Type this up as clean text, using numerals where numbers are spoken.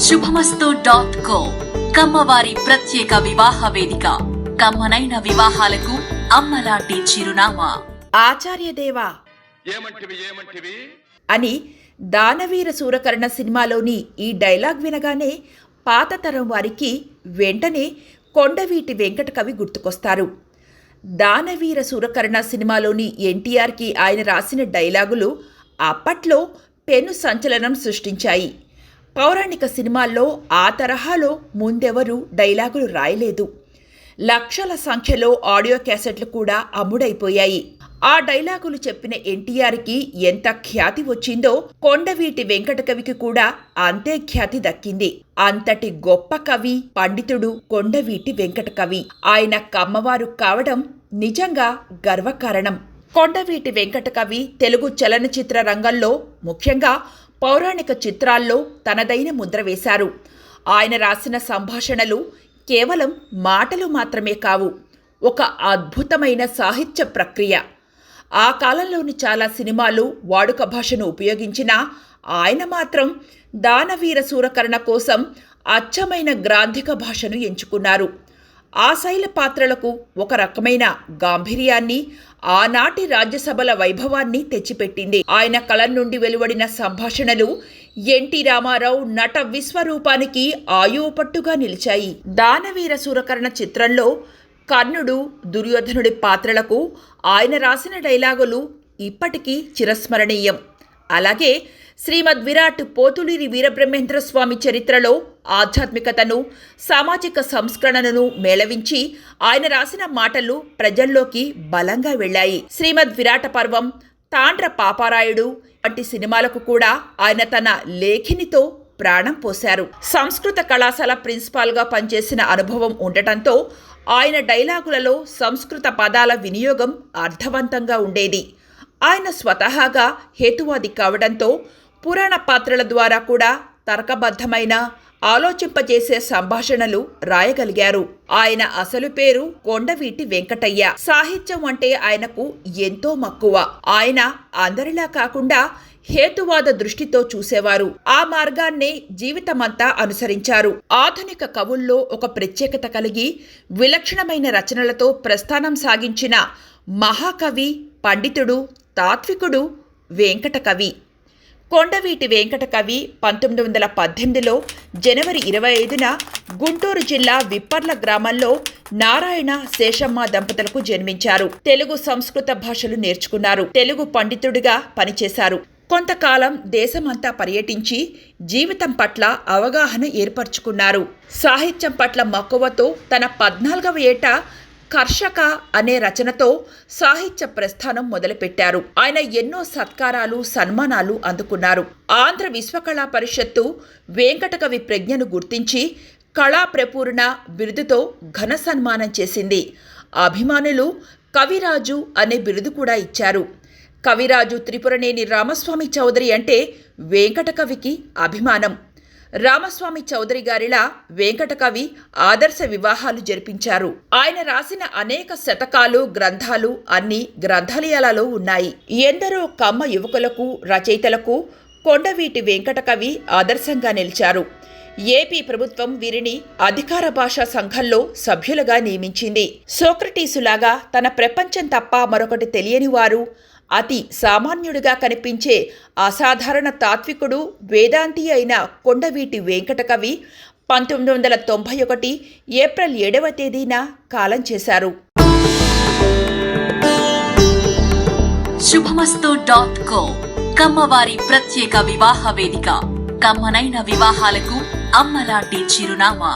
శుభమస్తు.co కమ్మవారి ప్రత్యేక వివాహ వేదిక. కమ్మనైన వివాహాలకు అమ్మలాంటి చిరునామా. ఆచార్యదేవా అని దానవీర శూరకర్ణ సినిమాలోని ఈ డైలాగ్ వినగానే పాత తరం వారికి వెంటనే కొండవీటి వెంకట కవి గుర్తుకొస్తారు. దానవీర శూరకర్ణ సినిమాలోని ఎన్టీఆర్కి ఆయన రాసిన డైలాగులు అప్పట్లో పెను సంచలనం సృష్టించాయి. పౌరాణిక సినిమాల్లో ఆ తరహాలో ముందెవరూ డైలాగులు రాయలేదు. లక్షల సంఖ్యలో ఆడియో క్యాసెట్లు కూడా అమ్ముడైపోయాయి. ఆ డైలాగులు చెప్పిన ఎన్టీఆర్కి ఎంత ఖ్యాతి వచ్చిందో కొండవీటి వెంకట కవికి కూడా అంతే ఖ్యాతి దక్కింది. అంతటి గొప్ప కవి, పండితుడు కొండవీటి వెంకట కవి. ఆయన కమ్మవారు కావడం నిజంగా గర్వకారణం. కొండవీటి వెంకట కవి తెలుగు చలనచిత్ర రంగంలో, ముఖ్యంగా పౌరాణిక చిత్రాల్లో తనదైన ముద్ర వేశారు. ఆయన రాసిన సంభాషణలు కేవలం మాటలు మాత్రమే కావు, ఒక అద్భుతమైన సాహిత్య ప్రక్రియ. ఆ కాలంలోని చాలా సినిమాలు వాడుక భాషను ఉపయోగించినా ఆయన మాత్రం దానవీర శూరకర్ణ కోసం అచ్చమైన గ్రాంధిక భాషను ఎంచుకున్నారు. ఆ శైల పాత్రలకు ఒక రకమైన గాంభీర్యాన్ని, ఆనాటి రాజ్యసభల వైభవాన్ని తెచ్చిపెట్టింది. ఆయన కలం నుండి వెలువడిన సంభాషణలు ఎన్టీ రామారావు నట విశ్వరూపానికి ఆయువుపట్టుగా నిలిచాయి. దానవీర శూరకర్ణ చిత్రంలో కర్ణుడు, దుర్యోధనుడి పాత్రలకు ఆయన రాసిన డైలాగులు ఇప్పటికీ చిరస్మరణీయం. అలాగే శ్రీమద్ విరాట్ పోతులూరి వీరబ్రహ్మేంద్ర స్వామి చరిత్రలో ఆధ్యాత్మికతను, సామాజిక సంస్కరణను మేళవించి ఆయన రాసిన మాటలు ప్రజల్లోకి బలంగా వెళ్లాయి. శ్రీమద్ విరాట పర్వం, తాండ్ర పాపారాయుడు వంటి సినిమాలకు కూడా ఆయన తన లేఖినితో ప్రాణం పోశారు. సంస్కృత కళాశాల ప్రిన్సిపాల్గా పనిచేసిన అనుభవం ఉండటంతో ఆయన డైలాగులలో సంస్కృత పదాల వినియోగం అర్థవంతంగా ఉండేది. ఆయన స్వతహాగా హేతువాది కావడంతో పురాణ పాత్రల ద్వారా కూడా తర్కబద్ధమైన, ఆలోచింపజేసే సంభాషణలు రాయగలిగారు. ఆయన అసలు పేరు కొండవీటి వెంకటయ్య. సాహిత్యం అంటే ఆయనకు ఎంతో మక్కువ. ఆయన అందరిలా కాకుండా హేతువాద దృష్టితో చూసేవారు. ఆ మార్గాన్నే జీవితమంతా అనుసరించారు. ఆధునిక కవుల్లో ఒక ప్రత్యేకత కలిగి విలక్షణమైన రచనలతో ప్రస్థానం సాగించిన మహాకవి, పండితుడు, తాత్వికుడు వెంకట కవి. కొండవీటి వెంకట కవి 1918లో జనవరి 25న గుంటూరు జిల్లా విప్పర్ల గ్రామంలో నారాయణ, శేషమ్మ దంపతులకు జన్మించారు. తెలుగు, సంస్కృత భాషలు నేర్చుకున్నారు. తెలుగు పండితుడిగా పనిచేశారు. కొంతకాలం దేశమంతా పర్యటించి జీవితం పట్ల అవగాహన ఏర్పరచుకున్నారు. సాహిత్యం పట్ల మక్కువతో తన 14వ ఏట కర్షక అనే రచనతో సాహిత్య ప్రస్థానం మొదలుపెట్టారు. ఆయన ఎన్నో సత్కారాలు, సన్మానాలు అందుకున్నారు. ఆంధ్ర విశ్వకళా పరిషత్తు వెంకటకవి ప్రజ్ఞను గుర్తించి కళా ప్రపూర్ణ బిరుదుతో ఘన సన్మానం చేసింది. అభిమానులు కవిరాజు అనే బిరుదు కూడా ఇచ్చారు. కవిరాజు త్రిపురనేని రామస్వామి చౌదరి అంటే వెంకటకవికి అభిమానం. రామస్వామి చౌదరి గారిలా వెంకటకవి ఆదర్శ వివాహాలు జరిపించారు. ఆయన రాసిన అనేక శతకాలు, గ్రంథాలు అన్ని గ్రంథాలయాలలో ఉన్నాయి. ఎందరో కమ్మ యువకులకు, రచయితలకు కొండవీటి వెంకటకవి ఆదర్శంగా నిలిచారు. ఏపీ ప్రభుత్వం వీరిని అధికార భాషా సంఘంలో సభ్యులుగా నియమించింది. సోక్రటీసులాగా తన ప్రపంచం తప్ప మరొకటి తెలియని వారు, అతి సామాన్యుడిగా కనిపించే అసాధారణ తాత్వికుడు, వేదాంతి అయిన కొండవీటి వెంకట కవి 1991 ఏప్రిల్ 7వ తేదీన కాలం చేశారు. శుభమస్తు.co కమ్మవారి ప్రత్యేక వివాహ వేదిక. కమ్మనైన వివాహాలకు అమ్మలాంటి చిరునామా.